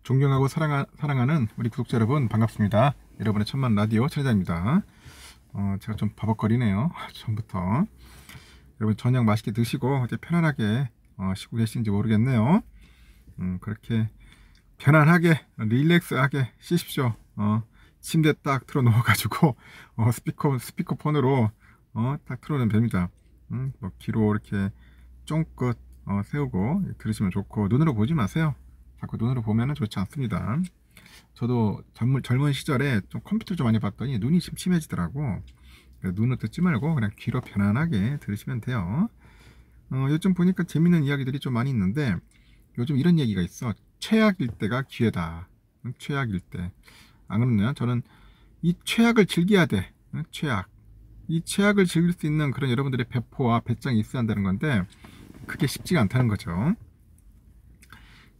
존경하고 사랑하는 우리 구독자 여러분 반갑습니다. 여러분의 천만 라디오 천회장입니다. 제가 좀 버벅거리네요. 전부터. 여러분 저녁 맛있게 드시고 이제 편안하게 쉬고 계신지 모르겠네요. 그렇게 편안하게 릴렉스하게 쉬십시오. 침대 딱 틀어 놓아가지고 스피커폰으로 딱 틀어놓으면 됩니다. 뭐 귀로 이렇게 쫑긋 세우고 들으시면 좋고, 눈으로 보지 마세요. 자꾸 눈으로 보면은 좋지 않습니다. 저도 젊은 시절에 좀 컴퓨터 좀 많이 봤더니 눈이 침침해지더라고. 눈을 듣지 말고 그냥 귀로 편안하게 들으시면 돼요. 요즘 보니까 재밌는 이야기들이 좀 많이 있는데, 요즘 이런 얘기가 있어. 최악일 때가 기회다. 최악일 때. 안 그러면 저는 이 최악을 즐겨야 돼. 최악. 이 최악을 즐길 수 있는 그런 여러분들의 배포와 배짱이 있어야 한다는 건데, 그게 쉽지가 않다는 거죠.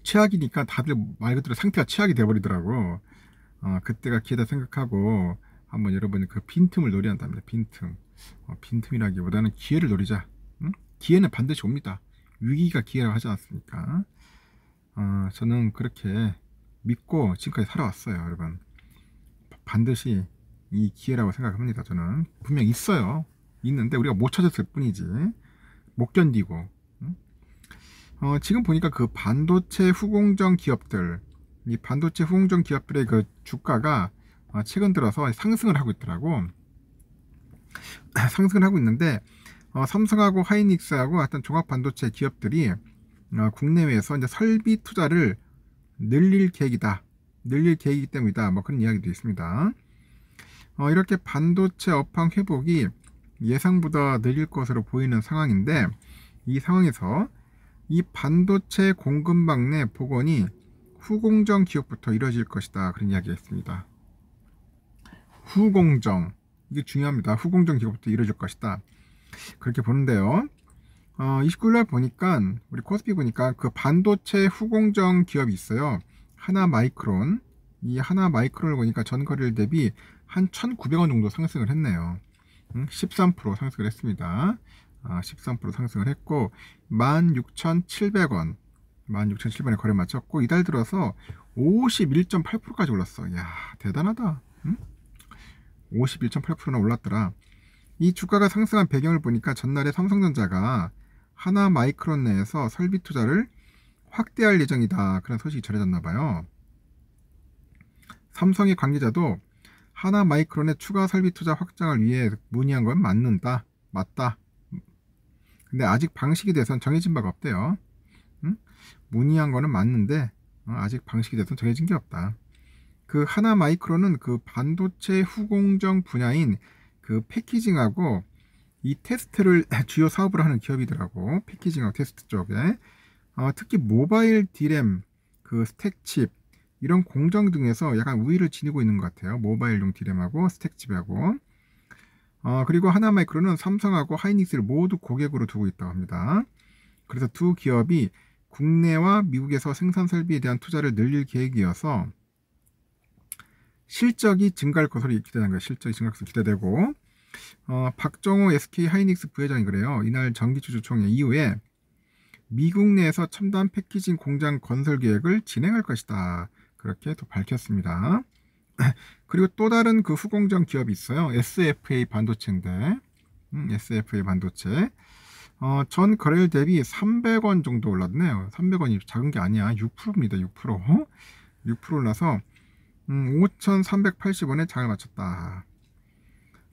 최악이니까 다들 말 그대로 상태가 최악이 돼버리더라고. 그때가 기회다 생각하고 한번 여러분이 그 빈틈을 노려한답니다. 빈틈. 빈틈이라기보다는 기회를 노리자. 응? 기회는 반드시 옵니다. 위기가 기회라고 하지 않습니까? 저는 그렇게 믿고 지금까지 살아왔어요, 여러분. 반드시 이 기회라고 생각합니다. 저는 분명 있어요. 있는데 우리가 못 찾았을 뿐이지. 못 견디고. 응? 지금 보니까 그 반도체 후공정 기업들, 이 반도체 후공정 기업들의 그 주가가 최근 들어서 상승을 하고 있더라고. 상승을 하고 있는데, 삼성하고 하이닉스하고 어떤 종합 반도체 기업들이 국내외에서 이제 설비 투자를 늘릴 계획이다. 늘릴 계획이기 때문이다. 뭐 그런 이야기도 있습니다. 이렇게 반도체 업황 회복이 예상보다 늘릴 것으로 보이는 상황인데, 이 상황에서 이 반도체 공급망 내 복원이 후공정 기업부터 이루어질 것이다. 그런 이야기가 있습니다. 후공정, 이게 중요합니다. 후공정 기업부터 이루어질 것이다. 그렇게 보는데요. 29일날 보니까, 우리 코스피 보니까 그 반도체 후공정 기업이 있어요. 하나마이크론. 이 하나마이크론을 보니까 전거래일 대비 한 1,900원 정도 상승을 했네요. 13% 상승을 했습니다. 13% 상승을 했고 16,700원 16,700원에 거래 마쳤고, 이달 들어서 51.8%까지 올랐어. 이야, 대단하다. 51.8%나 올랐더라. 이 주가가 상승한 배경을 보니까 전날에 삼성전자가 하나마이크론 내에서 설비 투자를 확대할 예정이다, 그런 소식이 전해졌나봐요. 삼성의 관계자도 하나마이크론의 추가 설비 투자 확장을 위해 문의한 건 맞다. 근데 아직 방식에 대해서는 정해진 바가 없대요. 문의한 거는 맞는데 아직 방식에 대해서는 정해진 게 없다. 그 하나마이크론은 그 반도체 후공정 분야인 그 패키징하고 이 테스트를 주요 사업으로 하는 기업이더라고. 패키징하고 테스트 쪽에. 특히 모바일 디램, 그 스택칩 이런 공정 등에서 약간 우위를 지니고 있는 것 같아요. 모바일용 디램하고 스택칩하고. 그리고 하나마이크론은 삼성하고 하이닉스를 모두 고객으로 두고 있다고 합니다. 그래서 두 기업이 국내와 미국에서 생산 설비에 대한 투자를 늘릴 계획이어서 실적이 증가할 것으로 기대되는 거예요. 실적이 증가할 것으로 기대되고, 박정호 SK 하이닉스 부회장이 그래요. 이날 정기주주총회 이후에 미국 내에서 첨단 패키징 공장 건설 계획을 진행할 것이다. 그렇게 또 밝혔습니다. 그리고 또 다른 그 후공정 기업이 있어요. SFA 반도체인데, SFA 반도체. 전 거래일 대비 300원 정도 올랐네요. 300원이 작은 게 아니야. 6%입니다. 6%. 6% 올라서 5,380원에 장을 마쳤다.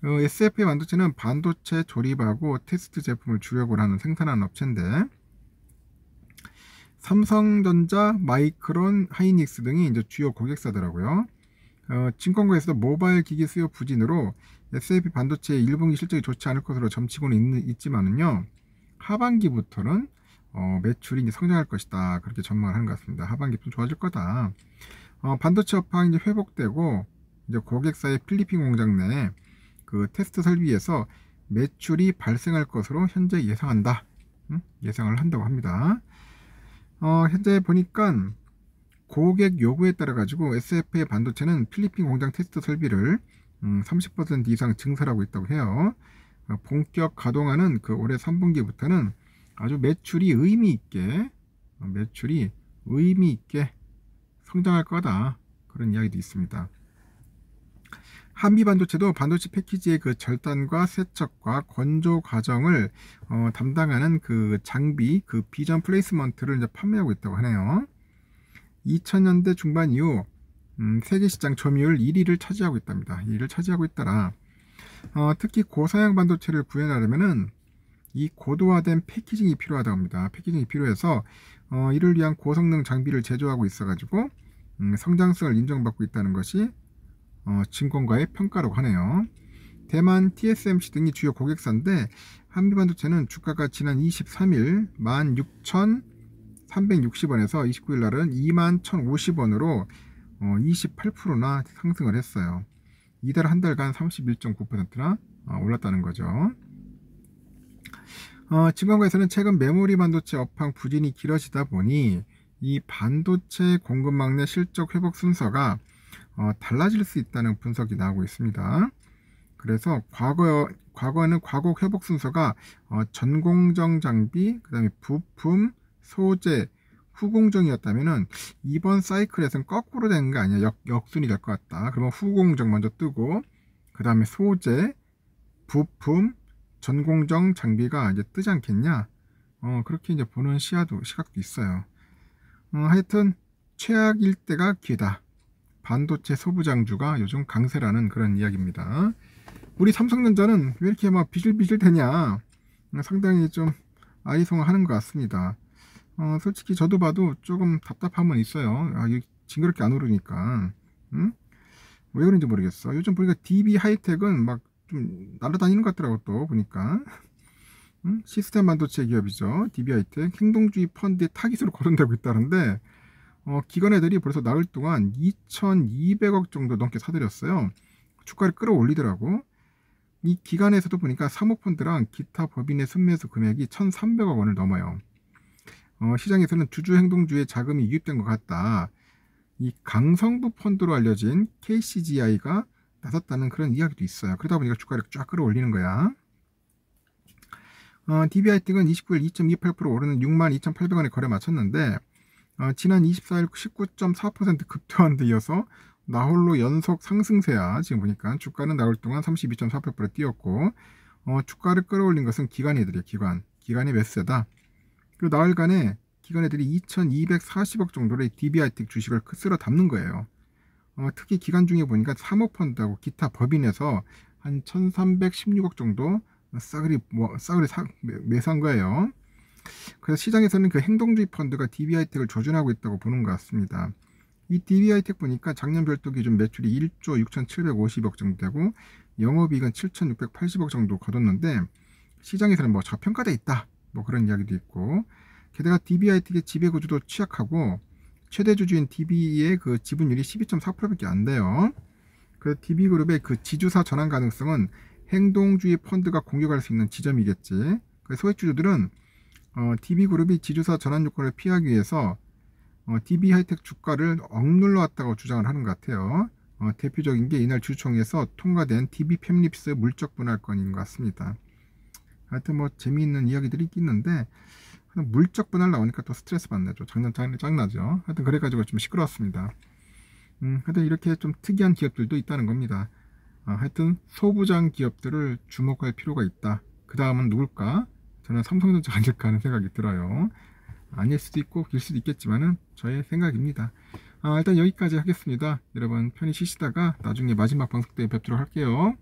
SFA 반도체는 반도체 조립하고 테스트 제품을 주력으로 하는 생산하는 업체인데, 삼성전자, 마이크론, 하이닉스 등이 이제 주요 고객사더라고요. 증권가에서도 모바일 기기 수요 부진으로 SFA 반도체의 1분기 실적이 좋지 않을 것으로 점치고는 있지만은요, 하반기부터는 매출이 이제 성장할 것이다, 그렇게 전망을 하는 것 같습니다. 하반기부터 좋아질 거다. 반도체 업황이 이제 회복되고 이제 고객사의 필리핀 공장 내 그 테스트 설비에서 매출이 발생할 것으로 현재 예상한다. 예상을 한다고 합니다. 현재 보니까 고객 요구에 따라 가지고 SFA 반도체는 필리핀 공장 테스트 설비를 30% 이상 증설하고 있다고 해요. 본격 가동하는 그 올해 3분기부터는 아주 매출이 의미 있게 성장할 거다, 그런 이야기도 있습니다. 한미반도체도 반도체 패키지의 그 절단과 세척과 건조 과정을 담당하는 그 장비, 그 비전 플레이스먼트를 이제 판매하고 있다고 하네요. 2000년대 중반 이후 세계 시장 점유율 1위를 차지하고 있답니다. 1위를 차지하고 있더라. 특히 고사양 반도체를 구현하려면은 이 고도화된 패키징이 필요하다고 합니다. 패키징이 필요해서 이를 위한 고성능 장비를 제조하고 있어가지고 성장성을 인정받고 있다는 것이 증권가의 평가라고 하네요. 대만 TSMC 등이 주요 고객사인데 한미반도체는 주가가 지난 23일 16,360원에서 29일 날은 21,050원으로 28%나 상승을 했어요. 이달 한 달간 31.9%나 올랐다는 거죠. 증권가에서는 최근 메모리 반도체 업황 부진이 길어지다 보니 이 반도체 공급망 내 실적 회복 순서가 달라질 수 있다는 분석이 나오고 있습니다. 그래서 과거에는 과거 회복 순서가 전공정 장비, 그 다음에 부품, 소재, 후공정이었다면은 이번 사이클에서는 거꾸로 되는 게 아니야. 역순이 될 것 같다. 그러면 후공정 먼저 뜨고 그 다음에 소재, 부품, 전공정 장비가 이제 뜨지 않겠냐? 그렇게 이제 보는 시각도 있어요. 하여튼 최악일 때가 기회다. 반도체 소부장주가 요즘 강세라는 그런 이야기입니다. 우리 삼성전자는 왜 이렇게 막 비실비실 되냐? 상당히 좀 아리송하는 것 같습니다. 솔직히 저도 봐도 조금 답답함은 있어요. 이게 징그럽게 안 오르니까. 응? 왜 그런지 모르겠어. 요즘 보니까 DB 하이텍은 막 좀 날아다니는 것 같더라고, 또 보니까. 응? 시스템 반도체 기업이죠. DB 하이텍. 행동주의 펀드에 타깃으로 거론되고 있다는데 기관 애들이 벌써 나흘 동안 2,200억 정도 넘게 사들였어요. 주가를 끌어올리더라고. 이 기관에서도 보니까 사모펀드랑 기타 법인의 순매수 금액이 1,300억 원을 넘어요. 시장에서는 주주행동주의 자금이 유입된 것 같다. 이 강성부 펀드로 알려진 KCGI가 나섰다는 그런 이야기도 있어요. 그러다 보니까 주가를 쫙 끌어올리는 거야. DB하이텍은 29일 2.28% 오르는 62,800원에 거래 마쳤는데 지난 24일 19.4% 급등한 데 이어서 나홀로 연속 상승세야. 지금 보니까 주가는 나흘 동안 32.48% 뛰었고 주가를 끌어올린 것은 기관애들이에요. 기관의 매수세다. 그리고 나흘간에 기관애들이 2,240억 정도의 DB하이텍 주식을 쓸어 담는 거예요. 특히 기간 중에 보니까 사모펀드하고 기타 법인에서 한 1,316억 정도 싸그리 매수한 거예요. 그래서 시장에서는 그 행동주의 펀드가 DB하이텍을 조준하고 있다고 보는 것 같습니다. 이 DB하이텍 보니까 작년 별도 기준 매출이 1조 6,750억 정도 되고 영업이익은 7,680억 정도 거뒀는데 시장에서는 뭐 저평가돼 있다, 뭐 그런 이야기도 있고, 게다가 DB하이텍의 지배구조도 취약하고 최대 주주인 DB의 그 지분율이 12.4%밖에 안 돼요. 그 DB그룹의 그 지주사 전환 가능성은 행동주의 펀드가 공격할 수 있는 지점이겠지. 그 소액주주들은 DB그룹이 지주사 전환 요건을 피하기 위해서 DB하이텍 주가를 억눌러 왔다고 주장을 하는 것 같아요. 대표적인 게 이날 주총에서 통과된 DB 팹립스 물적 분할 건인 것 같습니다. 하여튼 뭐 재미있는 이야기들이 있는데 물적 분할 나오니까 또 스트레스 받네죠. 장난나죠. 하여튼 그래가지고 좀 시끄러웠습니다. 하여튼 이렇게 좀 특이한 기업들도 있다는 겁니다. 하여튼 소부장 기업들을 주목할 필요가 있다. 그 다음은 누굴까? 저는 삼성전자가 아닐까 하는 생각이 들어요. 아닐 수도 있고 길 수도 있겠지만은 저의 생각입니다. 일단 여기까지 하겠습니다. 여러분 편히 쉬시다가 나중에 마지막 방송 때 뵙도록 할게요.